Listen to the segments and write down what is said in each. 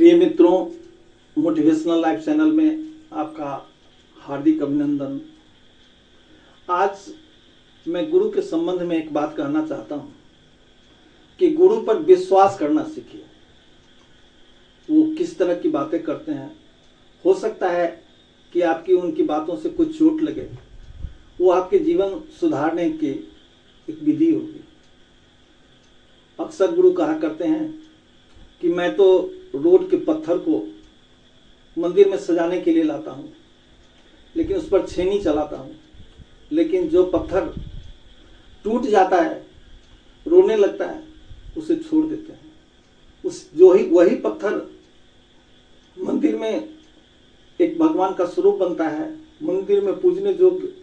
प्रिय मित्रों, motivational life channel में आपका हार्दिक अभिनंदन। आज मैं गुरु के संबंध में एक बात कहना चाहता हूँ कि गुरु पर विश्वास करना सीखिए। वो किस तरह की बातें करते हैं, हो सकता है कि आपकी उनकी बातों से कुछ चोट लगे, वो आपके जीवन सुधारने की एक विधि होगी। अक्सर गुरु कहा करते हैं कि मैं तो रोड के पत्थर को मंदिर में सजाने के लिए लाता हूँ, लेकिन उस पर छेनी चलाता हूँ, लेकिन जो पत्थर टूट जाता है, रोने लगता है, उसे छोड़ देते हैं। वही पत्थर मंदिर में एक भगवान का स्वरूप बनता है, मंदिर में पूजने योग्य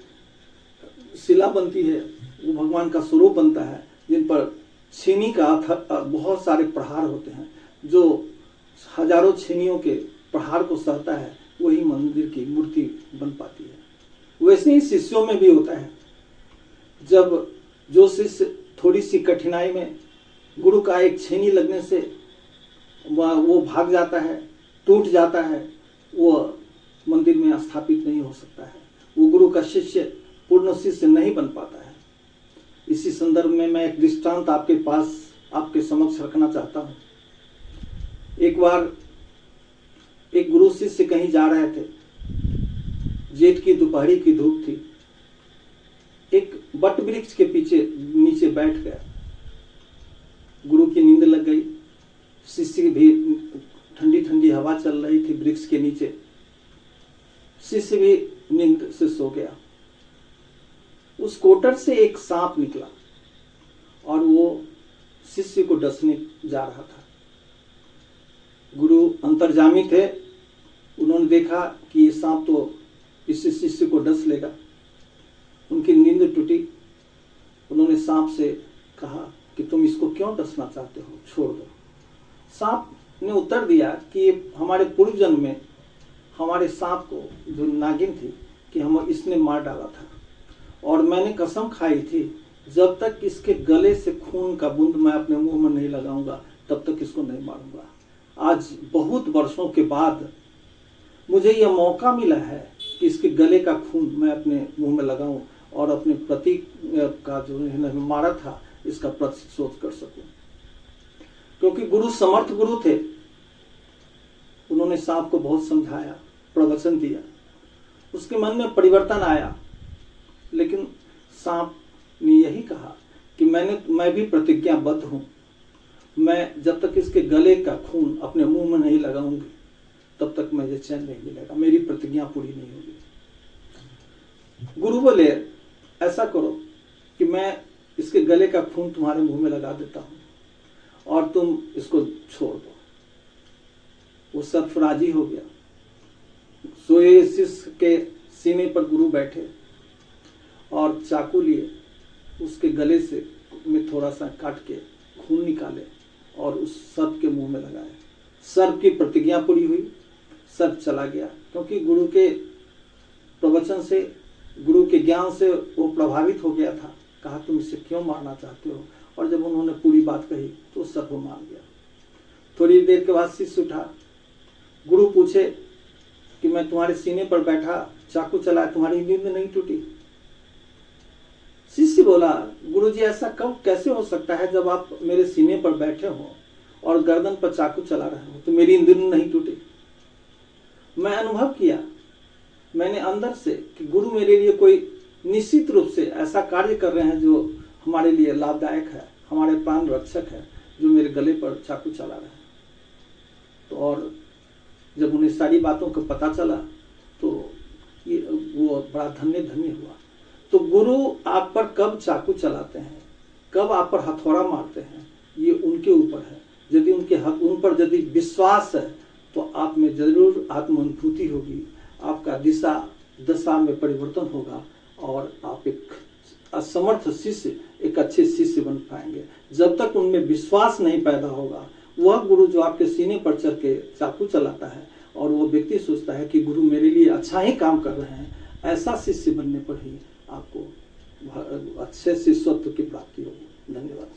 शिला बनती है, वो भगवान का स्वरूप बनता है, जिन पर छेनी का बहुत सारे प्रहार होते हैं। जो हजारों छेनियों के प्रहार को सहता है, वही मंदिर की मूर्ति बन पाती है। वैसे ही शिष्यों में भी होता है। जब जो शिष्य थोड़ी सी कठिनाई में गुरु का एक छेनी लगने से वो भाग जाता है, टूट जाता है, वो मंदिर में स्थापित नहीं हो सकता है, वो गुरु का शिष्य पूर्ण शिष्य नहीं बन पाता है। इसी संदर्भ में मैं एक दृष्टांत आपके समक्ष रखना चाहता हूँ। एक बार एक गुरु शिष्य कहीं जा रहे थे, जेठ की दोपहरी की धूप थी। एक बट वृक्ष के नीचे बैठ गया। गुरु की नींद लग गई। शिष्य भी ठंडी ठंडी हवा चल रही थी वृक्ष के नीचे, शिष्य भी नींद से सो गया। उस कोटर से एक सांप निकला और वो शिष्य को डसने जा रहा था। गुरु अंतर्जामी थे, उन्होंने देखा कि ये सांप तो इस शिष्य को डस लेगा। उनकी नींद टूटी। उन्होंने सांप से कहा कि तुम इसको क्यों डसना चाहते हो, छोड़ दो। सांप ने उत्तर दिया कि हमारे पूर्व जन्म में हमारे सांप को, जो नागिन थी, कि हम इसने मार डाला था, और मैंने कसम खाई थी जब तक इसके गले से खून का बूंद मैं अपने मुंह में नहीं लगाऊंगा तब तक इसको नहीं मारूंगा। आज बहुत वर्षों के बाद मुझे यह मौका मिला है कि इसके गले का खून मैं अपने मुंह में लगाऊं और अपने प्रतीक का जो मारा था इसका प्रतिशोध कर सकूं। क्योंकि गुरु समर्थ गुरु थे, उन्होंने सांप को बहुत समझाया, प्रवचन दिया, उसके मन में परिवर्तन आया। लेकिन सांप ने यही कहा कि मैं भी प्रतिज्ञाबद्ध हूं, मैं जब तक इसके गले का खून अपने मुंह में नहीं लगाऊंगी तब तक मुझे चैन नहीं मिलेगा, मेरी प्रतिज्ञा पूरी नहीं होगी। गुरु बोले ऐसा करो कि मैं इसके गले का खून तुम्हारे मुंह में लगा देता हूं और तुम इसको छोड़ दो। वो सरफराजी हो गया। सोए शिष्य के सीने पर गुरु बैठे और चाकू लिए, उसके गले से में थोड़ा सा काट के खून निकाले और उस सर्प के मुंह में लगाए। सर्प की प्रतिज्ञा पूरी हुई, सर्प चला गया। क्योंकि गुरु के प्रवचन से, गुरु के ज्ञान से वो प्रभावित हो गया था। कहा तुम इसे क्यों मारना चाहते हो, और जब उन्होंने पूरी बात कही तो सर्प मार गया। थोड़ी देर के बाद शिष्य उठा। गुरु पूछे कि मैं तुम्हारे सीने पर बैठा चाकू चलाया, तुम्हारी नींद नहीं टूटी? शिष्य बोला, गुरुजी ऐसा कब कैसे हो सकता है, जब आप मेरे सीने पर बैठे हो और गर्दन पर चाकू चला रहे हो तो मेरी नींद नहीं टूटी? मैं अनुभव किया, मैंने अंदर से, कि गुरु मेरे लिए कोई निश्चित रूप से ऐसा कार्य कर रहे हैं जो हमारे लिए लाभदायक है, हमारे प्राण रक्षक है, जो मेरे गले पर चाकू चला रहे हैं। तो और जब उन्हें सारी बातों को पता चला तो वो बड़ा धन्य हुआ। तो गुरु आप पर कब चाकू चलाते हैं, कब आप पर हथौड़ा मारते हैं, ये उनके ऊपर है। यदि उन पर यदि विश्वास है तो आप में जरूर आत्मानुभूति होगी, आपका दशा में परिवर्तन होगा और आप एक असमर्थ शिष्य एक अच्छे शिष्य बन पाएंगे। जब तक उनमें विश्वास नहीं पैदा होगा, वह गुरु जो आपके सीने पर चढ़ के चाकू चलाता है और वो व्यक्ति सोचता है कि गुरु मेरे लिए अच्छा ही काम कर रहे हैं, ऐसा शिष्य बनने पर ही आपको अच्छे शिष्यत्व की प्राप्ति होगी। धन्यवाद।